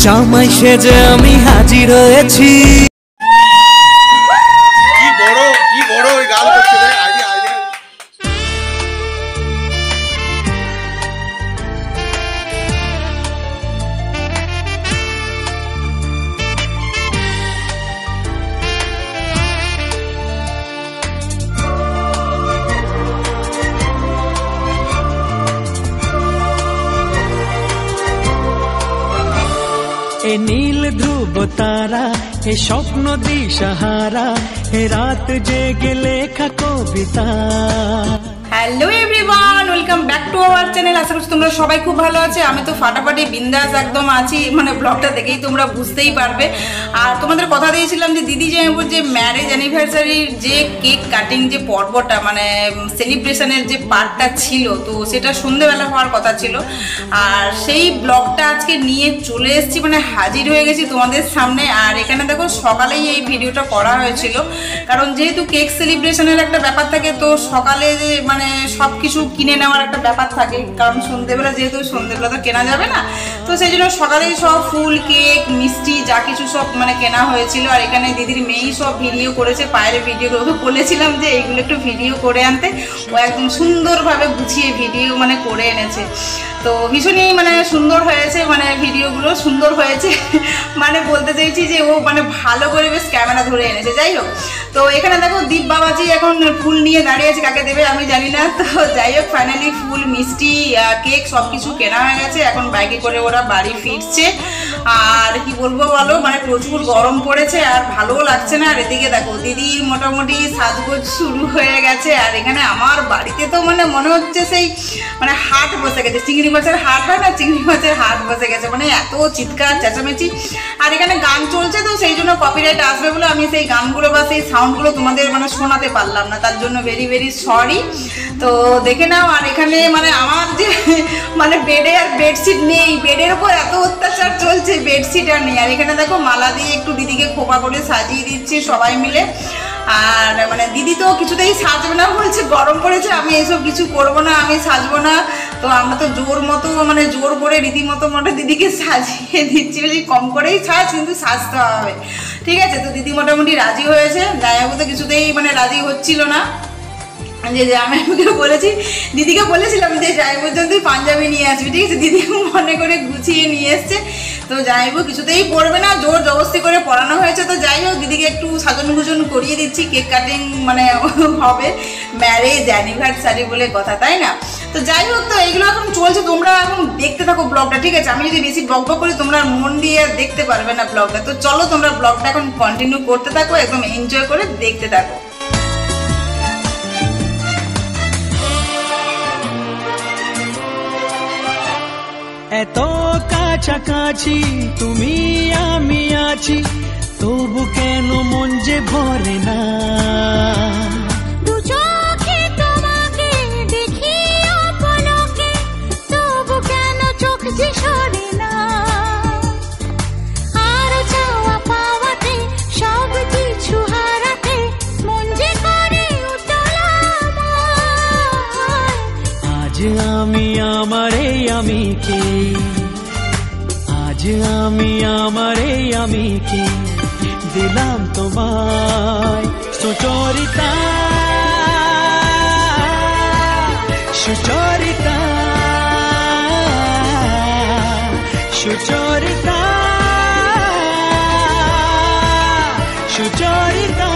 জামাই সেজে আমি হাজির হয়েছি। কি বড় ওই গাল করছে রে আজ আজ এ নীল ধ্রুব তারা, এ স্বপ্ন দিশাহারা, এ রাত জেগে লেখা কবিতা। Hello everyone, welcome back to our channel. আশা করছি তোমরা সবাই খুব ভালো আছে। আমি তো ফাটাফাটি বিন্দাস একদম আছি, মানে ব্লগটা দেখেই তোমরা বুঝতেই পারবে। আর তোমাদের কথা দিয়েছিলাম যে দিদি যে ম্যারেজ অ্যানিভার্সারির যে কেক কাটিং যে পর্বটা, মানে সেলিব্রেশনের যে পার্টটা ছিল, তো সেটা সন্ধ্যেবেলা হওয়ার কথা ছিল। আর সেই ব্লগটা আজকে নিয়ে চলে এসেছি, মানে হাজির হয়ে গেছি তোমাদের সামনে। আর এখানে দেখো সকালেই এই ভিডিওটা করা হয়েছিল, কারণ যেহেতু কেক সেলিব্রেশনের একটা ব্যাপার থাকে, তো সকালে মানে সব কিছু কিনে নেওয়ার একটা ব্যাপার থাকে, কারণ সন্ধ্যেবেলা যেহেতু সন্ধ্যেবেলা তো কেনা যাবে না, তো সেই জন্য সকালেই সব ফুল, কেক, মিষ্টি যা কিছু সব মানে কেনা হয়েছিল। আর এখানে দিদির মেয়েই সব ভিডিও করেছে, পায়ের ভিডিও। ওকে বলেছিলাম যে এইগুলো একটু ভিডিও করে আনতে, ও একদম সুন্দরভাবে গুছিয়ে ভিডিও মানে করে এনেছে। তো ভীষণই মানে সুন্দর হয়েছে, মানে ভিডিওগুলো সুন্দর হয়েছে। মানে বলতে চাইছি যে ও মানে ভালো করে বেশ ক্যামেরা ধরে এনেছে। যাই হোক, তো এখানে দেখো দীপ বাবাজি এখন ফুল নিয়ে দাঁড়িয়ে আছে, কাকে দেবে আমি জানি না। তো যাই হোক, ফাইনালি ফুল, মিষ্টি, কেক সব কিছু কেনা হয়ে গেছে। এখন বাইকে করে ওরা বাড়ি ফিরছে। আর কি বলবো বলো, মানে প্রচুর গরম পড়েছে আর ভালোও লাগছে না। আর এদিকে দেখো দিদির মোটামুটি সাজগোজ শুরু হয়ে গেছে। আর এখানে আমার বাড়িতে তো মানে মনে হচ্ছে সেই মানে হাট বসে গেছে, চিংড়ি মাছের হাট হয় না, চিংড়ি মাছের হাট বসে গেছে। মানে এত চিৎকার চেঁচামেচি, আর এখানে গান চলছে, তো সেই জন্য কপিরাইট আসবে বলে আমি সেই গানগুলো বা সেই সাউন্ডগুলো তোমাদের মানে শোনাতে পারলাম না, তার জন্য ভেরি ভেরি সরি। তো দেখে নাও। আর এখানে মানে আমার যে মানে বেডে আর বেডশিট নেই, বেডের উপর এত অত্যাচার চলছে, বেডশিট আর নেই। আর এখানে দেখো মালা দিয়ে একটু দিদিকে খোপা করে সাজিয়ে দিচ্ছি সবাই মিলে। আর মানে দিদি তো কিছুতেই সাজবে না, বলছে গরম পড়েছে, আমি এসব কিছু করবো না, আমি সাজবো না। তো আমরা তো জোর মতো মানে জোর করে রীতিমতো মোটা দিদিকে সাজিয়ে দিচ্ছি, বলছি কম করেই সাজ, কিন্তু সাজতে হবে, ঠিক আছে। তো দিদি মোটামুটি রাজি হয়েছে, জামাইবাবু তো কিছুতেই মানে রাজি হচ্ছিল না। যে জামাইবাবুকে বলেছি, দিদিকে বলেছিলাম যে জামাইবাবুর জন্য তুই পাঞ্জাবি নিয়ে আসবি, ঠিক আছে। দিদি মনে করে গুছিয়ে নিয়ে এসছে, তো জামাইবাবু কিছুতেই পড়বে না, জোর জবরদস্তি করে পড়ানো হয়েছে। তো যাই হোক, দিদিকে একটু সাজানো গুজন করিয়ে দিচ্ছি, কেক কাটিং মানে হবে, ম্যারেজ অ্যানিভার্সারি বলে কথা, তাই না। তো যাই হোক, তো এইগুলো এখন চলছে, তোমরা এখন দেখতে থাকো ব্লগটা, ঠিক আছে। আমি যদি বেশি বক করি তোমরা মন দিয়ে দেখতে পারবে না ব্লগটা। তো চলো তোমরা ব্লগটা এখন কন্টিনিউ করতে থাকো, একদম এনজয় করে দেখতে থাকো। এত কাছাকাছি তুমি আমি আছি, তবু কেন মন যে ভরে না। আজ আমি আমারে আমি কে, আজ আমি আমারে আমি কে দিলাম তোমায় সুচরিতা, সুচরিতা, সুচরিতা, সুচরিতা।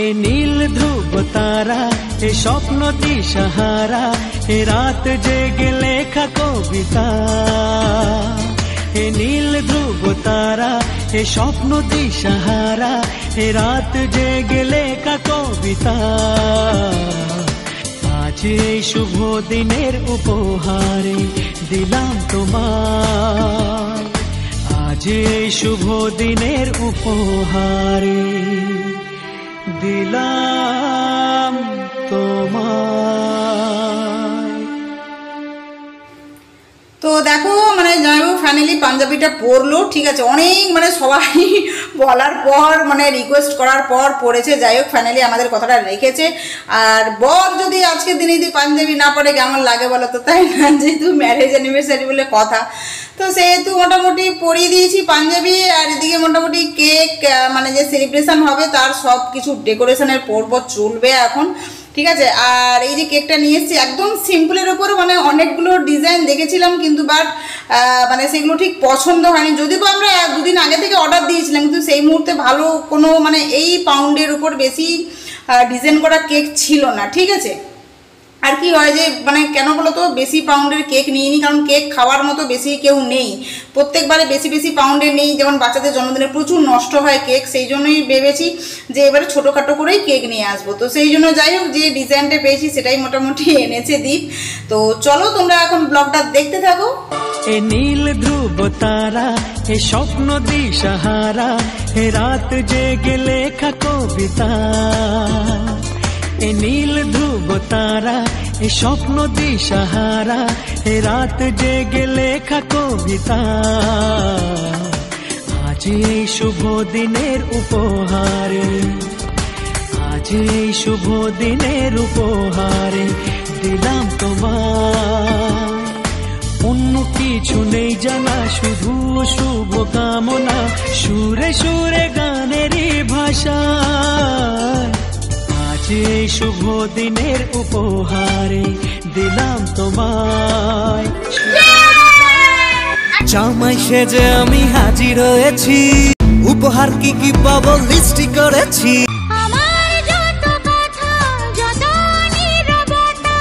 এ নীল ধ্রুব তারা, এ স্বপ্ন দিশাহারা, এ রাত জেগে লেখা কবিতা। এ নীল ধ্রুব তারা, এ স্বপ্ন দিশাহারা, এ রাত জেগে লেখা কবিতা। আজ এই শুভ দিনের উপহারে দিলাম তোমায়, আজ এই শুভ দিনের উপহারে দিলাম তোমায়। তো দেখো মানে জামাইবাবু ফাইনালি পাঞ্জাবিটা পরলো, ঠিক আছে, অনেক মানে সবাই বলার পর মানে রিকোয়েস্ট করার পর পরেছে। যাই হোক ফাইনালি আমাদের কথাটা রেখেছে। আর বর যদি আজকের দিনে যদি পাঞ্জাবি না পরে কেমন লাগে বলো তো, তাই না? যেহেতু ম্যারেজ অ্যানিভার্সারি বলে কথা, তো সেহেতু মোটামুটি পরিয়ে দিয়েছি পাঞ্জাবি। আর এদিকে মোটামুটি কেক মানে যে সেলিব্রেশন হবে তার সব কিছু ডেকোরেশনের পর্ব চলবে এখন, ঠিক আছে। আর এই যে কেকটা নিয়ে এসেছি একদম সিম্পলের ওপর, মানে অনেকগুলো ডিজাইন দেখেছিলাম কিন্তু বাট মানে সেগুলো ঠিক পছন্দ হয়নি, যদিও আমরা 2 দিন আগে থেকে অর্ডার দিয়েছিলাম, কিন্তু সেই মুহূর্তে ভালো কোনো মানে এই পাউন্ডের উপর বেশি ডিজাইন করা কেক ছিল না, ঠিক আছে। আর কি হয় যে মানে কেন বলো তো বেশি পাউন্ডের কেক নিইনি, কারণ কেক খাওয়ার মতো বেশি কেউ নেই, প্রত্যেকবারে বেশি বেশি পাউন্ডের নেই, যেমন বাচ্চাদের জন্মদিনে প্রচুর নষ্ট হয় কেক, সেই জন্যই ভেবেছি যে এবারে ছোটোখাটো করেই কেক নিয়ে আসবো। তো সেই জন্য যাই হোক যে ডিজাইনটা পেয়েছি সেটাই মোটামুটি এনেছে দীপ। তো চলো তোমরা এখন ব্লগটা দেখতে থাকো। এ নীল ধ্রুব তারা, এ স্বপ্ন দিশাহারা, এ রাত জেগে লেখা কবিতা। এ নীল ধ্রুব তারা, এ স্বপ্ন দিশাহারা, এ রাত জেগে লেখা কবিতা। আজ এই শুভ দিনের উপহারে, আজ এই শুভ দিনের উপহারে দিলাম তোমায় অন্য কিছু নেই জানা, শুধু শুভ কামনা, সুরে সুরে গানেরই ভাষা। আজ এই শুভ দিনের উপহারে দিলাম তোমায়। জামাই সেজে আমি হাজির হয়েছি, উপহার কি কি পাবো লিস্টি করেছি। আমার যত কথা যত নীরবতা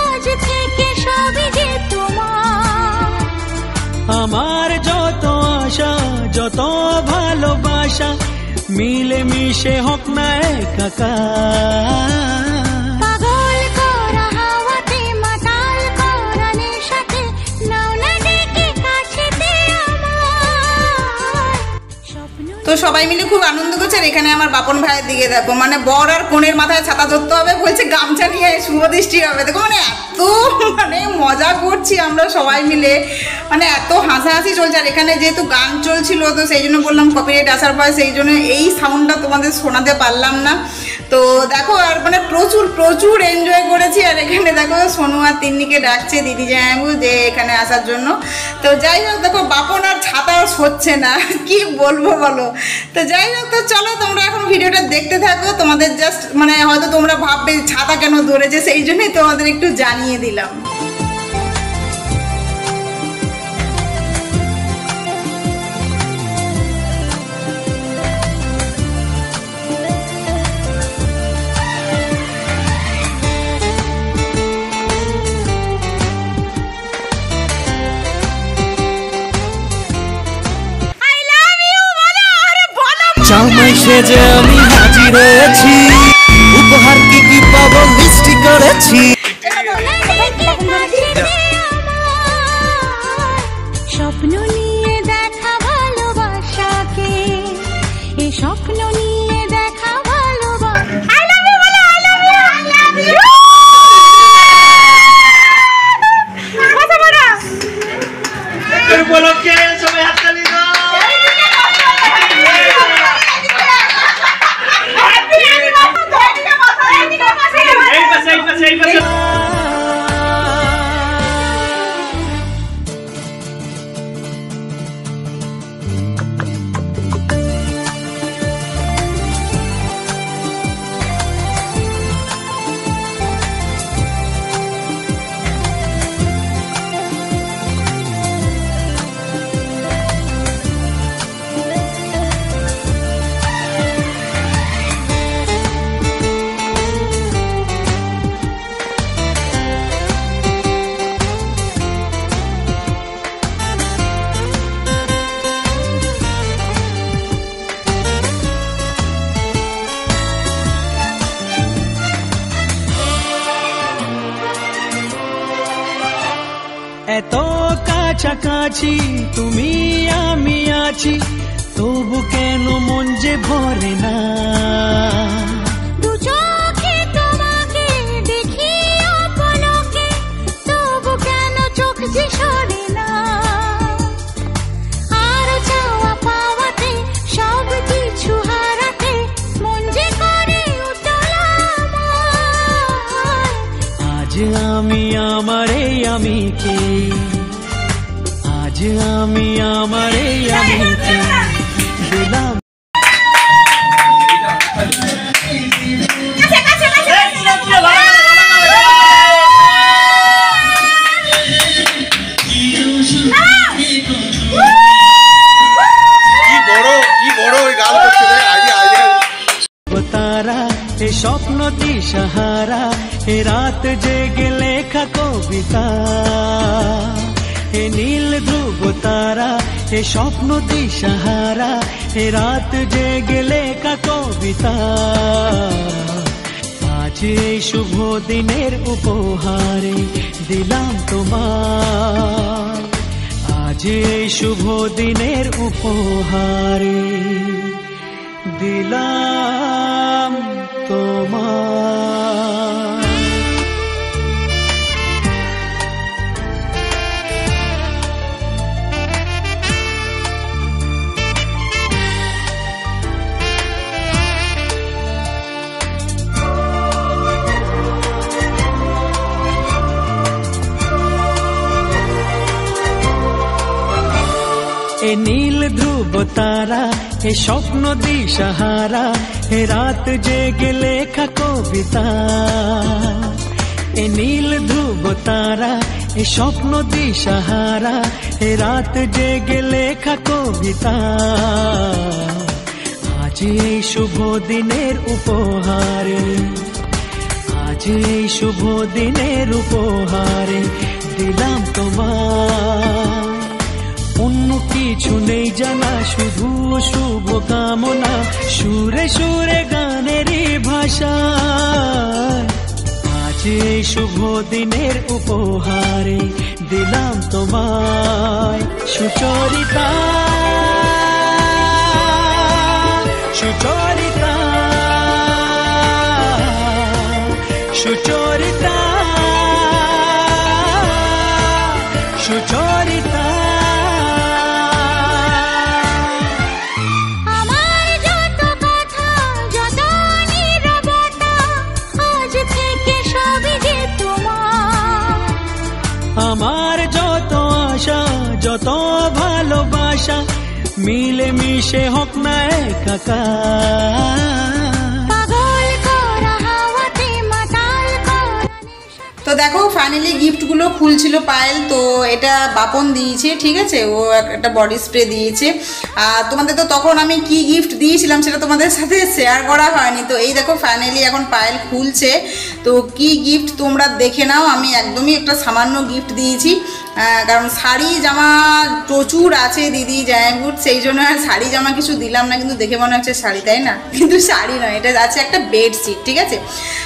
আজ থেকে সবই যে তোমার। আমার যত আশা যত ভালোবাসা মিলে মিশে হোক না একাকার। পাগল করা হাওয়াতে মাতাল করা নেশাতে নাও না ডেকে কাছেতে আমার স্বপ্ন। তো সবাই মিলে খুব আনন্দ করছে। আর এখানে আমার বাপন ভাইয়ের দিকে দেখো, মানে বর আর কনের মাথায় ছাতা ধরতে হবে, বলছে গামছা নিয়ে শুভ দৃষ্টি হবে। দেখো মানে এত মানে মজা করছি আমরা সবাই মিলে, মানে এত হাসাহাসি চলছে। আর এখানে যেহেতু গান চলছিল তো সেই জন্য বললাম কপিরাইট আসার পর সেই জন্য এই সাউন্ডটা তোমাদের শোনাতে পারলাম না। তো দেখো আর মানে প্রচুর প্রচুর এনজয় করেছি। আর এখানে দেখো সোনু আর তিন্নিকে ডাকছে দিদি জামাইবাবু যে এখানে আসার জন্য। তো যাই হোক দেখো বাপন আর ছাতা হচ্ছে না, কি বলবো বলো। তো যাই হোক তো চলো তোমরা এখন ভিডিওটা দেখতে থাকো। তোমাদের জাস্ট মানে হয়তো তোমরা ভাববে ছাতা কেন ধরেছে, সেই জন্যই তোমাদের একটু জানিয়ে দিলাম। জামাই সেজে আমি হাজির হয়েছি, উপহার কি কি পাবো লিস্টি করেছি। স্বপ্ন নিয়ে দেখা ভালোবাসাকে, এই স্বপ্ন নিয়ে দেখা ভালোবাসা। আই লাভ ইউ বলো, I love you, I love you. কথা বলো। তোর বলকে সবাই হাত তালি দাও। এত কাছাকাছি তুমি আমি আছি, তবু কেন মন যে ভরে না। দু চোখে তোমাকে দেখি অপলকে, তবু কেন চোখ যে সরে আমিকে, আজ আমি আমার এই আমিকে দিলাম। স্বপ্ন দিশাহারা এ রাত জেগে লেখা কবিতা, এ নীল ধ্রুব তারা এ স্বপ্ন দিশাহারা এ রাত জেগে লেখা কবিতা। আজ এই শুভ দিনের উপহারে দিলাম তোমার, আজ এই শুভ দিনের উপহারে দিলাম তোমার। এ নীল ধ্রুব তারা এ স্বপ্ন দিশাহারা এ রাত জেগে লেখা কবিতা, এ নীল ধ্রুব তারা এ স্বপ্ন দিশাহারা এ রাত জেগে লেখা কবিতা। আজ এই শুভ দিনের উপহারে, আজ এই শুভ দিনের উপহারে দিলাম তোমার। অন্য কিছু নেই জানা, শুধু শুভ কামনা, সুরে সুরে গানেরই ভাষা। আজ এই শুভ দিনের উপহারে দিলাম তোমায় সুচরিতা, সুচরিতা, সুচরিতা, সুচরিতা। আমার যত আশা যত ভালোবাসা মিলে মিশে হোক না একাকার। তো দেখো ফাইনালি গিফটগুলো খুলছিল পায়েল, তো এটা বাপন দিয়েছে, ঠিক আছে, ও একটা বডি স্প্রে দিয়েছে। আর তোমাদের তো তখন আমি কি গিফট দিয়েছিলাম সেটা তোমাদের সাথে শেয়ার করা হয়নি। তো এই দেখো ফাইনালি এখন পায়েল খুলছে, তো কি গিফট তোমরা দেখে নাও। আমি একদমই একটা সামান্য গিফট দিয়েছি, কারণ শাড়ি জামা প্রচুর আছে দিদি জামাইবুর, সেই জন্য আর শাড়ি জামা কিছু দিলাম না। কিন্তু দেখে মনে হচ্ছে শাড়ি, তাই না? কিন্তু শাড়ি নয়, এটা আছে একটা বেডশিট, ঠিক আছে।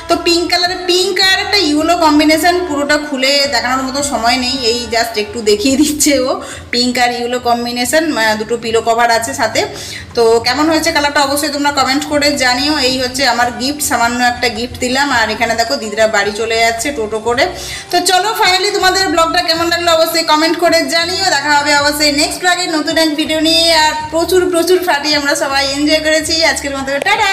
তো পিঙ্ক কালারের, পিঙ্ক আর একটা ইয়েলো কম্বিনেশন, পুরোটা খুলে দেখানোর মতো সময় নেই, এই জাস্ট একটু দেখিয়ে দিচ্ছে ও। পিঙ্ক আর ইয়েলো কম্বিনেশন, দুটো পিলো কভার আছে সাথে। তো কেমন হয়েছে কালারটা অবশ্যই তোমরা কমেন্ট করে জানিও। এই হচ্ছে আমার গিফট, সামান্য একটা গিফট দিলাম। আর এখানে দেখো দিদিরা বাড়ি চলে যাচ্ছে টোটো করে। তো চলো ফাইনালি তোমাদের ব্লগটা কেমন লাগলো অবশ্যই কমেন্ট করে জানিও। দেখা হবে অবশ্যই নেক্সট ব্লগে নতুন এক ভিডিও নিয়ে। আর প্রচুর প্রচুর ফাটি আমরা সবাই এনজয় করেছি। আজকের মতো টাটা।